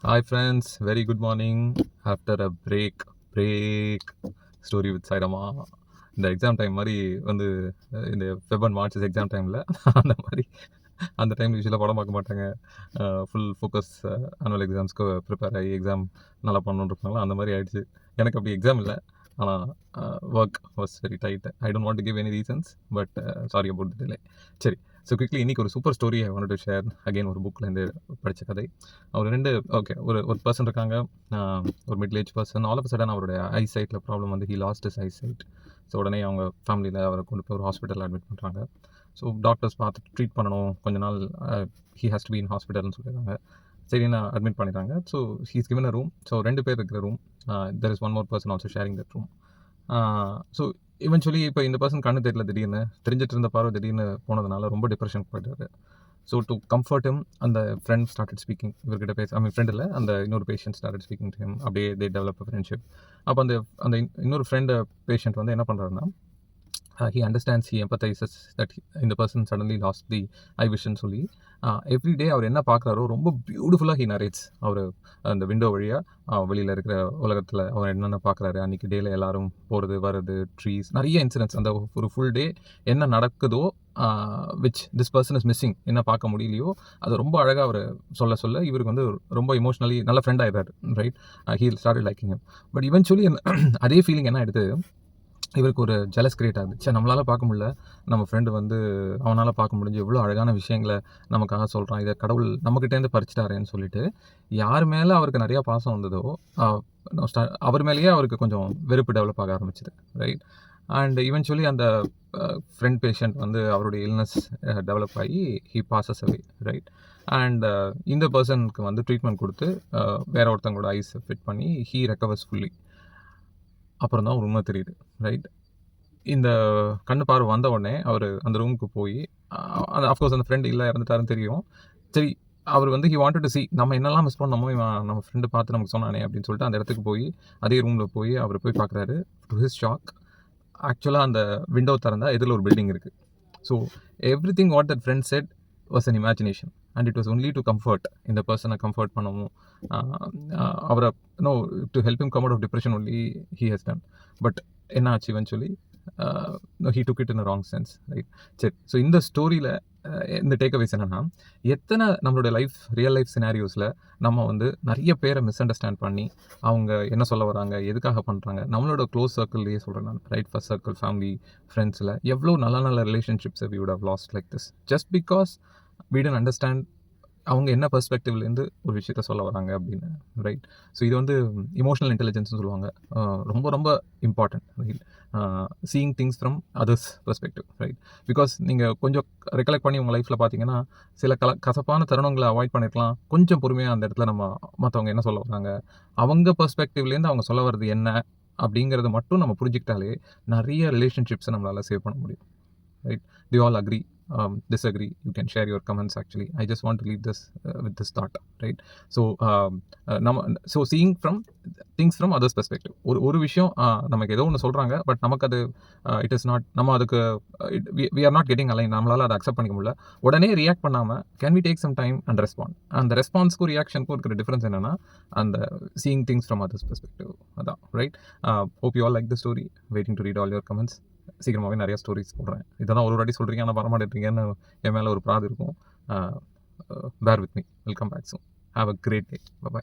Hi friends, very good morning. After a break story with Sairama. இந்த exam time மாதிரி வந்து இந்த Feb March exam டைமில் அந்த மாதிரி அந்த டைம் யூஸ்வலாக படம் பார்க்க மாட்டாங்க. ஃபுல் ஃபோக்கஸ் ஆனுவல் எக்ஸாம்ஸ்க்கு ப்ரிப்பேர் ஆகி எக்ஸாம் நல்லா பண்ணணுன்னு இருப்பாங்களா, அந்த மாதிரி ஆயிடுச்சு. எனக்கு அப்படி எக்ஸாம் இல்லை, ஆனால் work was very tight. I don't want to give any reasons, but sorry about the delay. சரி, ஸோ குவிக்லி இன்றைக்கி ஒரு super story I want to share. Again ஒரு புக்லேருந்து படித்த கதை. அவர் ஒரு பர்சன் இருக்காங்க, ஒரு middle age person. All of sudden அவருடைய ஐ சைட்டில் ப்ராப்ளம் வந்து he lost is eye sight. So உடனே அவங்க ஃபேமிலியில் அவரை கொண்டு போய் ஒரு ஹாஸ்பிட்டலில் அட்மிட் பண்ணுறாங்க. ஸோ டாக்டர்ஸ் பார்த்து ட்ரீட் பண்ணணும், கொஞ்ச நாள் he has to be in ஹாஸ்பிட்டல்னு சொல்லிடுறாங்க. சரி, நான் அட்மிட் பண்ணிடுறாங்க. So he's given a room. So 2 பேர் இருக்கிற room. There is one more person also sharing that room. So eventually இப்போ இந்த பர்சன் கண்ணு தெரியல, திடீர்னு தெரிஞ்சிட்டு இருந்த பார்வை திடீர்னு போனதுனால ரொம்ப டிப்ரெஷன் போயிட்டாரு. ஸோ டு கம்ஃபர்ட் ஹிம், அந்த ஃப்ரெண்ட் ஸ்டார்டட் ஸ்பீக்கிங். இவர்கிட்ட ஃப்ரெண்ட் இல்லை, அந்த இன்னொரு patient started speaking to him. அப்படியே தே டெவலப் ஃப்ரெண்ட்ஷிப். அப்போ அந்த இன்னொரு பேஷண்ட் வந்து என்ன பண்ணுறாருன்னா, he understands, he empathizes that இந்த பர்சன் சடன்லி லாஸ்ட் தி ஐ விஷன் சொல்லி எவ்ரி டே அவர் என்ன பார்க்குறாரோ ரொம்ப பியூட்டிஃபுல்லாக ஹி நரேட்ஸ். அவர் அந்த விண்டோ வழியாக வெளியில் இருக்கிற உலகத்தில் அவர் என்னென்ன பார்க்குறாரு, அன்றைக்கி டேயில் எல்லோரும் போகிறது வர்றது, ட்ரீஸ், நிறைய இன்சிடென்ட்ஸ். அந்த ஒரு ஃபுல் டே என்ன நடக்குதோ, which this person is missing, என்ன பார்க்க முடியலையோ அது ரொம்ப அழகாக அவர் சொல்ல இவருக்கு வந்து ரொம்ப இமோஷ்னலி நல்ல ஃப்ரெண்ட் ஆகிடுறாரு. Right, he started liking him. But eventually அதே ஃபீலிங் என்ன ஆகிடுது, இவருக்கு ஒரு ஜெலஸ் கிரியேட் ஆகுது. சரி, நம்மளால் பார்க்க முடியல, நம்ம ஃப்ரெண்டு வந்து அவனால் பார்க்க முடிஞ்சு எவ்வளோ அழகான விஷயங்களை நமக்காக சொல்கிறான், இதை கடவுள் நம்மக்கிட்டேருந்து பறிச்சிட்டாரேன்னு சொல்லிட்டு யார் மேலே அவருக்கு நிறையா பாசம் வந்ததோ அவர் மேலேயே அவருக்கு கொஞ்சம் வெறுப்பு டெவலப் ஆக ஆரம்பிச்சிது. ரைட், அண்ட் ஈவென்ச்சுவலி அந்த ஃப்ரெண்ட் பேஷண்ட் வந்து அவருடைய இல்னஸ் டெவலப் ஆகி he bosses away. Right, and இந்த பர்சனுக்கு வந்து ட்ரீட்மெண்ட் கொடுத்து வேற ஒருத்தவங்களோட ஐஸ் ஃபிட் பண்ணி ஹீ ரெக்கவர்ஸ் ஃபுல்லி. அப்புறம் தான் ஒரு உண்மை தெரியுது. ரைட், இந்த கண்ணு பார்வை வந்த உடனே அவர் அந்த ரூமுக்கு போய், அஃப்கோர்ஸ் அந்த ஃப்ரெண்ட் இல்லை, இறந்துட்டாருன்னு தெரியும். சரி, அவர் வந்து ஹி வாண்டட் டு சி நம்ம என்னெல்லாம் மிஸ் பண்ணமோ நம்ம ஃப்ரெண்டு பார்த்து நமக்கு சொன்னானே அப்படின்னு சொல்லிட்டு அந்த இடத்துக்கு போய் அதே ரூமில் போய் அவர் போய் பார்க்குறாரு. டு ஹிஸ் ஷாக், ஆக்சுவலாக அந்த விண்டோ திறந்தா எதில் ஒரு பில்டிங் இருக்குது. So everything what that friend said was an imagination and it was only to comfort. இந்த பர்சனை கம்ஃபர்ட் பண்ணவும், அவரை to help him come out of depression only he has done. But என்ன ஆச்சு eventually, he took it in a wrong sense. Right, சரி. ஸோ இந்த ஸ்டோரியில் இந்த டேக்அவேஸ் என்னென்னா, எத்தனை நம்மளோட ரியல் லைஃப் சினாரியோஸில் நம்ம வந்து நிறைய பேரை மிஸ் அண்டர்ஸ்டாண்ட் பண்ணி அவங்க என்ன சொல்ல வராங்க, எதுக்காக பண்ணுறாங்க, நம்மளோட க்ளோஸ் சர்க்கிள்லேயே சொல்கிறேன் நான், ரைட், ஃபர்ஸ்ட் சர்க்கிள், ஃபேமிலி, ஃப்ரெண்ட்ஸில் எவ்வளோ நல்ல ரிலேஷன்ஷிப்ஸை we would have lost like this just because we didn't understand அவங்க என்ன பெர்ஸ்பெக்டிவ்லேருந்து ஒரு விஷயத்த சொல்ல வராங்க அப்படின்னு. ரைட், ஸோ இது வந்து இமோஷனல் இன்டெலிஜென்ஸ்னு சொல்லுவாங்க. ரொம்ப ரொம்ப important. Right, seeing things from others perspective. Right, because நீங்கள் கொஞ்சம் ரெக்கலெக்ட் பண்ணி உங்கள் லைஃப்பில் பார்த்தீங்கன்னா சில கசப்பான தருணங்களை அவாய்ட் பண்ணிருக்கலாம். கொஞ்சம் பொறுமையாக அந்த இடத்துல நம்ம மற்றவங்க என்ன சொல்ல வராங்க, அவங்க பெர்ஸ்பெக்டிவ்லேருந்து அவங்க சொல்ல வர்றது என்ன அப்படிங்கிறது மட்டும் நம்ம புரிஞ்சுக்கிட்டாலே நிறைய ரிலேஷன்ஷிப்ஸை நம்மளால் சேவ் பண்ண முடியும். Right, do you all agree, disagree? You can share your comments. Actually, I just want to leave this with this thought. Right, so so seeing from things from others perspective, ஒரு விஷயம் நமக்கு ஏதோ ஒன்று சொல்கிறாங்க, but நமக்கு அது it is not, நம்ம அதுக்கு we are not getting aligned, நம்மளால் அதை அக்செப்ட் பண்ணிக்க முடியல. உடனே ரியாக்ட் பண்ணாமல் can we take some time and respond. அந்த ரெஸ்பான்ஸ்க்கும் ரியாக்ஷனுக்கும் இருக்கிற டிஃப்ரென்ஸ் என்னென்னா அந்த seeing things from others perspective. அதான். Right, hope you all like the story. Waiting to read all your comments. சீக்கிரமாகவே நிறையா ஸ்டோரிஸ் போடுறேன். இதெல்லாம் ஒரு வாட்டி சொல்கிறீங்க, ஆனால் வரமாட்டேன்றீங்கன்னு என் மேலே ஒரு ப்ராது இருக்கும். Bear with me. Welcome back soon. Have a great day. By.